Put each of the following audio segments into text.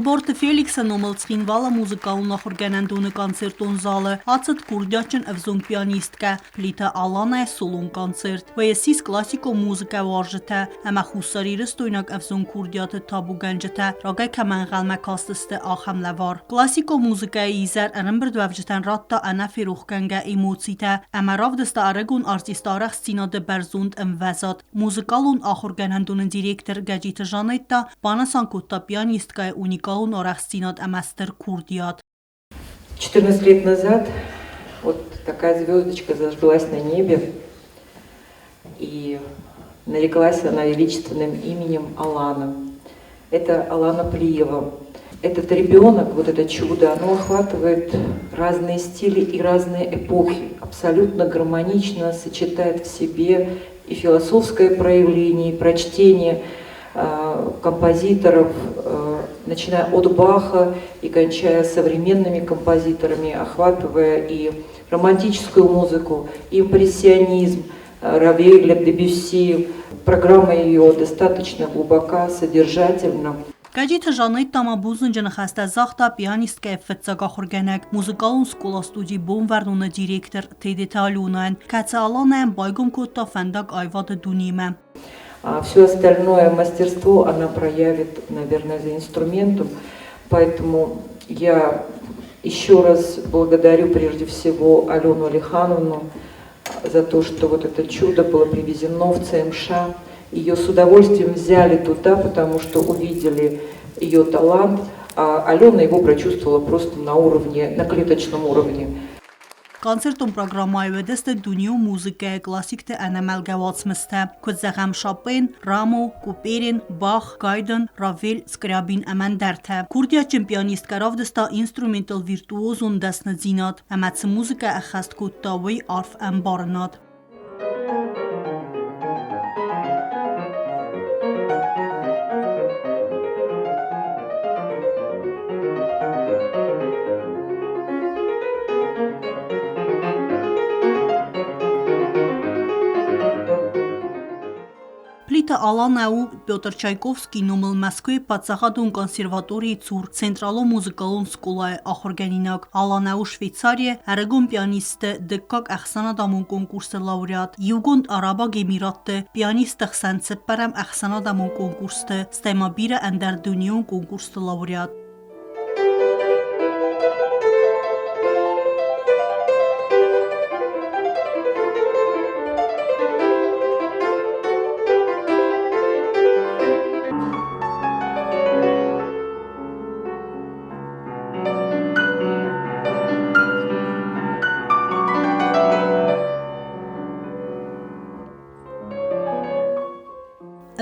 Գեբորտը Ֆելիքսը номыл ցխինվալը մузыкալон նախորգանանդունը концертон залы, ացըտ կուրդիատջын ըвզոնг пианисткъը, Плиты Аланай18 սոլոն концерт, վայեսիս կլասիկո մузыкալարժытը, әмә Хуссар Ирыстոնակ ըвզոնг կուրդիատը թաբուգանջытը, ռագայ կամանղալմա կաստստը ախամլավար։ Կլասիկո մузыкայի իզար ըրմբրդվավջտան ռատտա անա ֆիրուխկանգա էմոցիտը, әмә ravdստա արեգուն արտիստ արախ սինադը բերզունդ ըմվազատ, մузыкալон ախորգանանդունը դիրեկտոր գաջիթը ժանետտա, բանասանկոտտա пианисткъа уникалон орахстинат амастер курдиат. 14 лет назад вот такая звездочка зажглась на небе, и нареклась она величественным именем Алана. Это Алана Плиева. Этот ребенок, вот это чудо, оно охватывает разные стили и разные эпохи, абсолютно гармонично сочетает в себе и философское проявление, и прочтение композиторов, начиная от Баха и кончая современными композиторами, охватывая и романтическую музыку, и импрессионизм, Равеля, Дебюсси. Программа ее достаточно глубока, содержательна. Գաջիթը ժանետ տամաբուզն ջնխաստա զախտա պիանիստկը ֆծագախորգանակ մուզիկալոն սկոլաստուդի բոմվարնունը դիրեկտոր թեդետալունան կացը ալանայն բայգում կոտտա ֆանդակ аивадуарзджытëը. А все остальное мастерство она проявит, наверное, за инструментом. Поэтому я еще раз благодарю прежде всего Алену Алихановну за то, что вот это чудо было привезено в ЦМШ. Ее с удовольствием взяли туда, потому что увидели ее талант, а Алена его прочувствовала просто на клеточном уровне. Концертом программայի վեդեստը դունիո մուզիկա է կլասիկտը անամալ գավացմստը, կոծաղամ շապեն, ռամո, կուպերին, բախ, գայդն, ռավել, սկրյաբին ամանդարդը։ Կուրդիատջն պիանիստ կարավ դստա ինստրումենտալ վիրտուոզուն դասնը ձինատ, ամացը մուզիկա əxəst կուտտավոy արվ əmbarınat։ Плиты Аланай18 Петр Чайковский номыл Мăскуыйы паддзахадон консерваторийы цур централо музыкалон скъолайы ахуырганинակ Аланай18 Շվեյցարիա արեգոն պիանիստը դկակ ախսանադամոն կոնկուրսը լաուրեատ Югонд Արաբագ Էմիրատը պիանիստը խսանցը պարամ ախսանադամոն կոնկուրսը ստեմաբիրը անդար դունիոն կոնկուրսը լաուրեat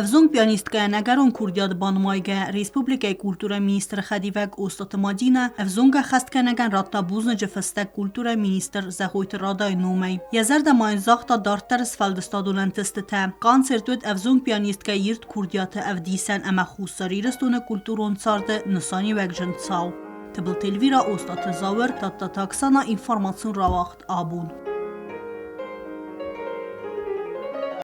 ըвզոնг պիանիսткայանագարոն կուրդիատ բանմայգը Ռեսպուբլիկայի կուլտուրա մինիստրը խադիվակ օստատմադինը ըвզոնգը խաստկանական ռատտաբուզնը ջֆստակ կուլտուրա մինістր զախոյթ ռադայ նոմայ Եզարդա մայն զախտա դարտարս ֆալդստադոլան տստտա կոնցերտուտ ըвզոնг պիանիսткա իրտ կուրդիատը ավդիսան ամա Хуссар Իրыстոնմը կուլտուրոն ցարդը նսանի վեգջն ցավ Թբլ տելվիրա օստատը զավեր տատտակսանա ինֆորմացիոն ռավախտ աբուն